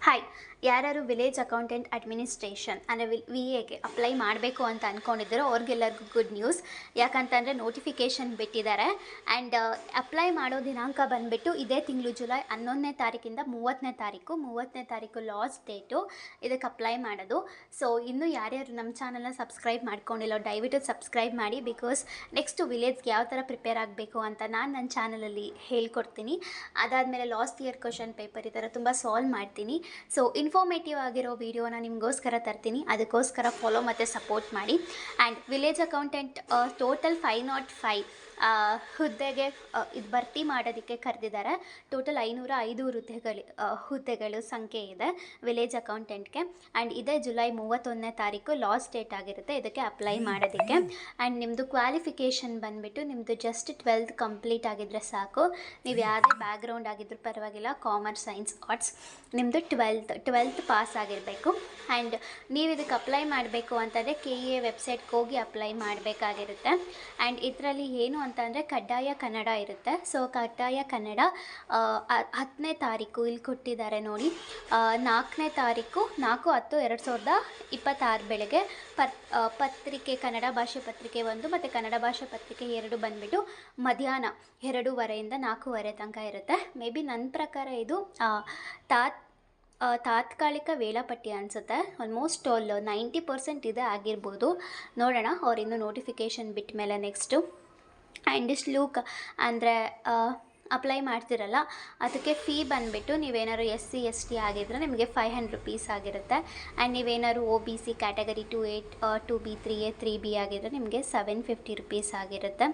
Hi, ಯಾರು village accountant administration ಅಂದರೆ VA apply ಮಾಡಬೇಕು ಅಂತ ಅಂದ್ಕೊಂಡಿದ್ರು ಅವ್ರಿಗೆಲ್ಲರಿಗೂ ಗುಡ್ ನ್ಯೂಸ್. ಯಾಕಂತಂದರೆ ನೋಟಿಫಿಕೇಷನ್ ಬಿಟ್ಟಿದ್ದಾರೆ. ಆ್ಯಂಡ್ ಅಪ್ಲೈ ಮಾಡೋ ದಿನಾಂಕ ಬಂದುಬಿಟ್ಟು ಇದೇ ತಿಂಗಳು ಜುಲೈ 11ನೇ ತಾರೀಕಿಂದ 30ನೇ ತಾರೀಕು ಲಾಸ್ಟ್ ಡೇಟು ಇದಕ್ಕೆ ಅಪ್ಲೈ ಮಾಡೋದು. ಸೊ ಇನ್ನೂ ಯಾರ್ಯಾರು ನಮ್ಮ ಚಾನಲ್ನ ಸಬ್ಸ್ಕ್ರೈಬ್ ಮಾಡ್ಕೊಂಡಿಲ್ಲ ದಯವಿಟ್ಟು ಸಬ್ಸ್ಕ್ರೈಬ್ ಮಾಡಿ. ಬಿಕಾಸ್ ನೆಕ್ಸ್ಟು ವಿಲೇಜ್ಗೆ ಯಾವ ಥರ ಪ್ರಿಪೇರ್ ಆಗಬೇಕು ಅಂತ ನಾನು ನನ್ನ ಚಾನಲಲ್ಲಿ ಹೇಳ್ಕೊಡ್ತೀನಿ. ಅದಾದಮೇಲೆ ಲಾಸ್ಟ್ ಇಯರ್ ಕ್ವಶನ್ ಪೇಪರ್ ಈ ಥರ ತುಂಬ ಸಾಲ್ವ್ ಮಾಡ್ತೀನಿ. ಸೊ ಇನ್ಫಾರ್ಮೇಟಿವ್ ಆಗಿರೋ ವೀಡಿಯೋನ ನಿಮಗೋಸ್ಕರ ತರ್ತೀನಿ, ಅದಕ್ಕೋಸ್ಕರ ಫಾಲೋ ಮತ್ತು ಸಪೋರ್ಟ್ ಮಾಡಿ. ಆ್ಯಂಡ್ ವಿಲೇಜ್ ಅಕೌಂಟೆಂಟ್ ಟೋಟಲ್ 505 ಹುದ್ದೆಗೆ ಇದು ಭರ್ತಿ ಮಾಡೋದಕ್ಕೆ ಕರೆದಿದ್ದಾರೆ. ಟೋಟಲ್ 505 ಹುದ್ದೆಗಳು ಸಂಖ್ಯೆ ಇದೆ ವಿಲೇಜ್ ಅಕೌಂಟೆಂಟ್ಗೆ. ಆ್ಯಂಡ್ ಇದೇ ಜುಲೈ 31ನೇ ತಾರೀಕು ಲಾಸ್ಟ್ ಡೇಟ್ ಆಗಿರುತ್ತೆ ಇದಕ್ಕೆ ಅಪ್ಲೈ ಮಾಡೋದಕ್ಕೆ. ಆ್ಯಂಡ್ ನಿಮ್ಮದು ಕ್ವಾಲಿಫಿಕೇಷನ್ ಬಂದುಬಿಟ್ಟು ನಿಮ್ಮದು ಜಸ್ಟ್ 12th ಕಂಪ್ಲೀಟ್ ಆಗಿದ್ದರೆ ಸಾಕು. ನೀವು ಯಾವುದೇ ಬ್ಯಾಕ್ಗ್ರೌಂಡ್ ಆಗಿದ್ರೂ ಪರವಾಗಿಲ್ಲ, ಕಾಮರ್ಸ್, ಸೈನ್ಸ್, ಆರ್ಟ್ಸ್, ನಿಮ್ಮದು 12th ಪಾಸ್ ಆಗಿರಬೇಕು. ಆ್ಯಂಡ್ ನೀವು ಇದಕ್ಕೆ ಅಪ್ಲೈ ಮಾಡಬೇಕು ಅಂತಂದರೆ KEA ವೆಬ್ಸೈಟ್ಗೆ ಹೋಗಿ ಅಪ್ಲೈ ಮಾಡಬೇಕಾಗಿರುತ್ತೆ. ಆ್ಯಂಡ್ ಇದರಲ್ಲಿ ಏನು ಅಂತಂದರೆ ಕಡ್ಡಾಯ ಕನ್ನಡ ಇರುತ್ತೆ. ಸೊ ಕಡ್ಡಾಯ ಕನ್ನಡ 10ನೇ ತಾರೀಕು ಇಲ್ಲಿ ಕೊಟ್ಟಿದ್ದಾರೆ ನೋಡಿ, 4ನೇ ತಾರೀಕು 4/10/2026 ಬೆಳಗ್ಗೆ ಪತ್ರಿಕೆ, ಕನ್ನಡ ಭಾಷೆ ಪತ್ರಿಕೆ 1 ಮತ್ತು ಕನ್ನಡ ಭಾಷೆ ಪತ್ರಿಕೆ 2 ಬಂದುಬಿಟ್ಟು ಮಧ್ಯಾಹ್ನ 2:30ಯಿಂದ 4:30 ತನಕ ಇರುತ್ತೆ. ಮೇ ಬಿ ನನ್ನ ಪ್ರಕಾರ ಇದು ತಾತ್ಕಾಲಿಕ ವೇಳಾಪಟ್ಟಿ ಅನಿಸುತ್ತೆ. ಆಲ್ಮೋಸ್ಟ್ ಆಲ್ 90% ಇದೆ ಆಗಿರ್ಬೋದು, ನೋಡೋಣ ಅವ್ರು ಇನ್ನೂ ನೋಟಿಫಿಕೇಷನ್ ಬಿಟ್ಟ ಮೇಲೆ ನೆಕ್ಸ್ಟು. ಆ್ಯಂಡ್ ಲೂಕ್ ಅಂದರೆ ಅಪ್ಲೈ ಮಾಡ್ತಿರಲ್ಲ ಅದಕ್ಕೆ ಫೀ ಬಂದುಬಿಟ್ಟು ನೀವೇನಾದ್ರು SC ST ಆಗಿದ್ದರೆ ನಿಮಗೆ 500 ರೂಪೀಸ್ ಆಗಿರುತ್ತೆ. ಆ್ಯಂಡ್ ನೀವೇನಾದ್ರು OBC category 2A 2B 3A 3B ಆಗಿದ್ದರೆ ನಿಮಗೆ 750 ರೂಪೀಸ್ ಆಗಿರುತ್ತೆ.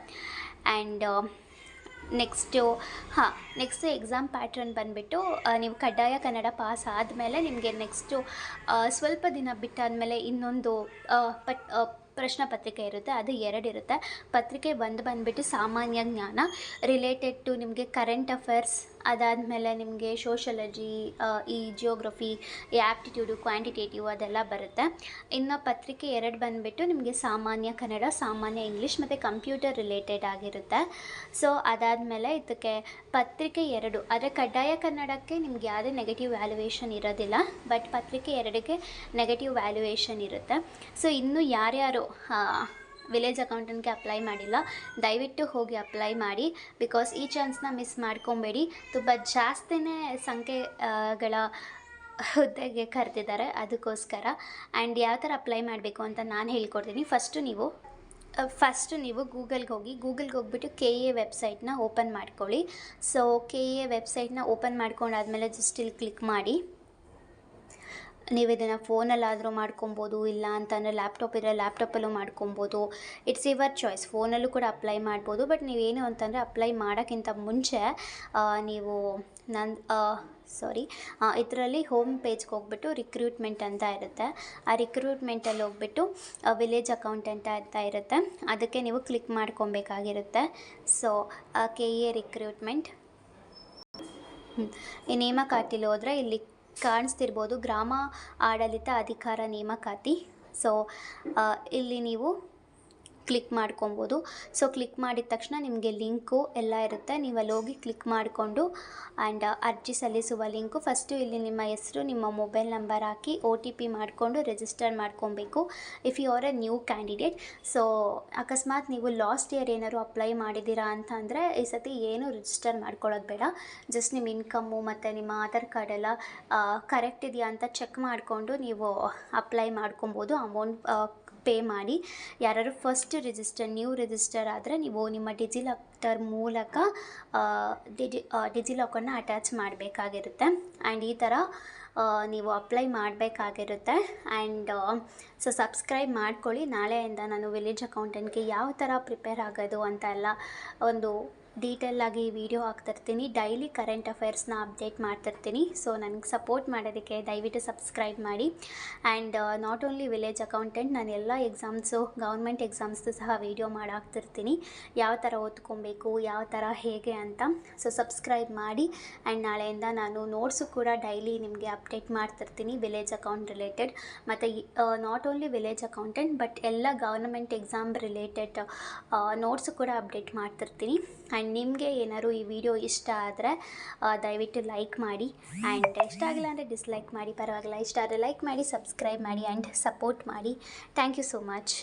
ಆ್ಯಂಡ್ ನೆಕ್ಸ್ಟು ಎಕ್ಸಾಮ್ ಪ್ಯಾಟ್ರನ್ ಬಂದುಬಿಟ್ಟು ನೀವು ಕಡ್ಡಾಯ ಕನ್ನಡ ಪಾಸ್ ಆದಮೇಲೆ ನಿಮಗೆ ನೆಕ್ಸ್ಟು ಸ್ವಲ್ಪ ದಿನ ಬಿಟ್ಟಾದಮೇಲೆ ಇನ್ನೊಂದು ಪ್ರಶ್ನೆ ಪತ್ರಿಕೆ ಇರುತ್ತೆ, ಅದು 2 ಇರುತ್ತೆ. ಪತ್ರಿಕೆ 1 ಬಂದುಬಿಟ್ಟು ಸಾಮಾನ್ಯ ಜ್ಞಾನ ರಿಲೇಟೆಡ್ ಟು ನಿಮಗೆ ಕರೆಂಟ್ ಅಫೇರ್ಸ್, ಅದಾದಮೇಲೆ ನಿಮಗೆ ಸೋಷಲಜಿ, ಈ ಜಿಯೋಗ್ರಫಿ, ಈ ಆ್ಯಪ್ಟಿಟ್ಯೂಡು, ಕ್ವಾಂಟಿಟೇಟಿವ್ ಅದೆಲ್ಲ ಬರುತ್ತೆ. ಇನ್ನು ಪತ್ರಿಕೆ 2 ಬಂದುಬಿಟ್ಟು ನಿಮಗೆ ಸಾಮಾನ್ಯ ಕನ್ನಡ, ಸಾಮಾನ್ಯ ಇಂಗ್ಲೀಷ್ ಮತ್ತು ಕಂಪ್ಯೂಟರ್ ರಿಲೇಟೆಡ್ ಆಗಿರುತ್ತೆ. ಸೊ ಅದಾದಮೇಲೆ ಇದಕ್ಕೆ ಪತ್ರಿಕೆ 2 ಆದರೆ ಕಡ್ಡಾಯ ಕನ್ನಡಕ್ಕೆ ನಿಮ್ಗೆ ಯಾವುದೇ ನೆಗೆಟಿವ್ ವ್ಯಾಲ್ಯೂಯೇಷನ್ ಇರೋದಿಲ್ಲ, ಬಟ್ ಪತ್ರಿಕೆ 2ಗೆ ನೆಗೆಟಿವ್ ವ್ಯಾಲ್ಯೂಯೇಷನ್ ಇರುತ್ತೆ. ಸೊ ಇನ್ನು ಯಾರ್ಯಾರು ವಿಲೇಜ್ ಅಕೌಂಟೆಂಟ್ಗೆ ಅಪ್ಲೈ ಮಾಡಿಲ್ಲ ದಯವಿಟ್ಟು ಹೋಗಿ ಅಪ್ಲೈ ಮಾಡಿ. ಬಿಕಾಸ್ ಈ ಚಾನ್ಸ್ನ ಮಿಸ್ ಮಾಡ್ಕೊಬೇಡಿ. ತುಂಬ ಜಾಸ್ತಿನೇ ಸಂಖ್ಯೆಗಳ ಹುದ್ದೆಗೆ ಕರೆದಿದ್ದಾರೆ ಅದಕ್ಕೋಸ್ಕರ. ಆ್ಯಂಡ್ ಯಾವ ಥರ ಅಪ್ಲೈ ಮಾಡಬೇಕು ಅಂತ ನಾನು ಹೇಳ್ಕೊಡ್ತೀನಿ. ಫಸ್ಟು ನೀವು ಗೂಗಲ್ಗೆ ಹೋಗಿಬಿಟ್ಟು KEA ವೆಬ್ಸೈಟ್ನ ಓಪನ್ ಮಾಡ್ಕೊಳ್ಳಿ. ಸೊ KEA ವೆಬ್ಸೈಟ್ನ ಓಪನ್ ಮಾಡ್ಕೊಂಡಾದ್ಮೇಲೆ ಜಸ್ಟ್ ಇಲ್ಲಿ ಕ್ಲಿಕ್ ಮಾಡಿ. ನೀವು ಇದನ್ನು ಫೋನಲ್ಲಾದರೂ ಮಾಡ್ಕೊಬೋದು, ಇಲ್ಲ ಅಂತಂದರೆ ಲ್ಯಾಪ್ಟಾಪ್ ಇದ್ದರೆ ಲ್ಯಾಪ್ಟಾಪಲ್ಲೂ ಮಾಡ್ಕೊಬೋದು. It's your choice. ಫೋನಲ್ಲೂ ಕೂಡ ಅಪ್ಲೈ ಮಾಡ್ಬೋದು. ಬಟ್ ನೀವೇನು ಅಂತಂದರೆ ಅಪ್ಲೈ ಮಾಡೋಕ್ಕಿಂತ ಮುಂಚೆ ನೀವು ಇದರಲ್ಲಿ ಹೋಮ್ ಪೇಜ್ಗೆ ಹೋಗ್ಬಿಟ್ಟು ರಿಕ್ರೂಟ್ಮೆಂಟ್ ಅಂತ ಇರುತ್ತೆ. ಆ ರಿಕ್ರೂಟ್ಮೆಂಟಲ್ಲಿ ಹೋಗ್ಬಿಟ್ಟು ವಿಲೇಜ್ ಅಕೌಂಟೆಂಟ್ ಅಂತ ಇರುತ್ತೆ, ಅದಕ್ಕೆ ನೀವು ಕ್ಲಿಕ್ ಮಾಡ್ಕೊಬೇಕಾಗಿರುತ್ತೆ. ಸೊ KEA ರಿಕ್ರೂಟ್ಮೆಂಟ್ ಈ ನೇಮಕಾತಿಲಿ ಹೋದರೆ ಇಲ್ಲಿ ಕಾಣಿಸ್ತಿರ್ಬೋದು ಗ್ರಾಮ ಆಡಳಿತ ಅಧಿಕಾರ ನೇಮಕಾತಿ. ಸೊ ಇಲ್ಲಿ ನೀವು ಕ್ಲಿಕ್ ಮಾಡ್ಕೊಬೋದು. ಸೊ ಕ್ಲಿಕ್ ಮಾಡಿದ ತಕ್ಷಣ ನಿಮಗೆ ಲಿಂಕು ಎಲ್ಲ ಇರುತ್ತೆ, ನೀವು ಅಲ್ಲಿ ಹೋಗಿ ಕ್ಲಿಕ್ ಮಾಡಿಕೊಂಡು ಆ್ಯಂಡ್ ಅರ್ಜಿ ಸಲ್ಲಿಸುವ ಲಿಂಕು. ಫಸ್ಟು ಇಲ್ಲಿ ನಿಮ್ಮ ಹೆಸರು, ನಿಮ್ಮ ಮೊಬೈಲ್ ನಂಬರ್ ಹಾಕಿ OTP ಮಾಡಿಕೊಂಡು ರಿಜಿಸ್ಟರ್ ಮಾಡ್ಕೊಬೇಕು if you are a new candidate. So ಅಕಸ್ಮಾತ್ ನೀವು ಲಾಸ್ಟ್ ಇಯರ್ ಏನಾದ್ರು ಅಪ್ಲೈ ಮಾಡಿದ್ದೀರಾ ಅಂತ ಅಂದರೆ ಈ ಸತಿ ಏನು ರಿಜಿಸ್ಟರ್ ಮಾಡ್ಕೊಳ್ಳೋದು ಬೇಡ. ಜಸ್ಟ್ ನಿಮ್ಮ ಇನ್ಕಮ್ಮು ಮತ್ತು ನಿಮ್ಮ ಆಧಾರ್ ಕಾರ್ಡ್ ಎಲ್ಲ ಕರೆಕ್ಟ್ ಇದೆಯಾ ಅಂತ ಚೆಕ್ ಮಾಡಿಕೊಂಡು ನೀವು ಅಪ್ಲೈ ಮಾಡ್ಕೊಬೋದು. ಅಮೌಂಟ್ ಪೇ ಮಾಡಿ. ಯಾರು ಫಸ್ಟ್ ನ್ಯೂ ರಿಜಿಸ್ಟರ್ ಆದರೆ ನೀವು ನಿಮ್ಮ ಡಿಜಿಲಾಕರ್ ಮೂಲಕ ಡಿಜಿಲಾಕರ್ನ ಅಟ್ಯಾಚ್ ಮಾಡಬೇಕಾಗಿರುತ್ತೆ. ಆ್ಯಂಡ್ ಈ ಥರ ನೀವು ಅಪ್ಲೈ ಮಾಡಬೇಕಾಗಿರುತ್ತೆ. ಆ್ಯಂಡ್ ಸೊ ಸಬ್ಸ್ಕ್ರೈಬ್ ಮಾಡ್ಕೊಳ್ಳಿ. ನಾಳೆಯಿಂದ ನಾನು ವಿಲೇಜ್ ಅಕೌಂಟೆಂಟ್ಗೆ ಯಾವ ಥರ ಪ್ರಿಪೇರ್ ಆಗೋದು ಅಂತ ಎಲ್ಲ ಒಂದು ಡೀಟೇಲಾಗಿ ವಿಡಿಯೋ ಹಾಕ್ತಿರ್ತೀನಿ. ಡೈಲಿ ಕರೆಂಟ್ ಅಫೇರ್ಸ್ನ ಅಪ್ಡೇಟ್ ಮಾಡ್ತಿರ್ತೀನಿ. ಸೊ ನನಗೆ ಸಪೋರ್ಟ್ ಮಾಡೋದಕ್ಕೆ ದಯವಿಟ್ಟು ಸಬ್ಸ್ಕ್ರೈಬ್ ಮಾಡಿ. And not only village accountant, ನಾನು ಎಲ್ಲ ಎಕ್ಸಾಮ್ಸು ಗೌರ್ಮೆಂಟ್ ಎಕ್ಸಾಮ್ಸ್ದು ಸಹ ವಿಡಿಯೋ ಹಾಕ್ತಿರ್ತೀನಿ, ಯಾವ ಥರ ಓದ್ಕೊಬೇಕು, ಯಾವ ಥರ ಹೇಗೆ ಅಂತ. ಸೊ ಸಬ್ಸ್ಕ್ರೈಬ್ ಮಾಡಿ. ಆ್ಯಂಡ್ ನಾಳೆಯಿಂದ ನಾನು ನೋಟ್ಸು ಕೂಡ ಡೈಲಿ ನಿಮಗೆ ಅಪ್ಡೇಟ್ ಮಾಡ್ತಿರ್ತೀನಿ ವಿಲೇಜ್ ಅಕೌಂಟ್ ರಿಲೇಟೆಡ್. ಮತ್ತು not only village accountant but ಎಲ್ಲ ಗೌರ್ಮೆಂಟ್ ಎಕ್ಸಾಮ್ ರಿಲೇಟೆಡ್ ನೋಟ್ಸು ಕೂಡ ಅಪ್ಡೇಟ್ ಮಾಡ್ತಿರ್ತೀನಿ. ಆ್ಯಂಡ್ ನಿಮಗೆ ಏನಾದ್ರು ಈ ವಿಡಿಯೋ ಇಷ್ಟ ಆದರೆ ದಯವಿಟ್ಟು ಲೈಕ್ ಮಾಡಿ, ಆ್ಯಂಡ್ ಇಷ್ಟ ಆಗಿಲ್ಲ ಅಂದರೆ ಡಿಸ್ಲೈಕ್ ಮಾಡಿ, ಪರವಾಗಿಲ್ಲ. ಇಷ್ಟ ಆದರೆ ಲೈಕ್ ಮಾಡಿ, ಸಬ್ಸ್ಕ್ರೈಬ್ ಮಾಡಿ ಆ್ಯಂಡ್ ಸಪೋರ್ಟ್ ಮಾಡಿ. Thank you so much.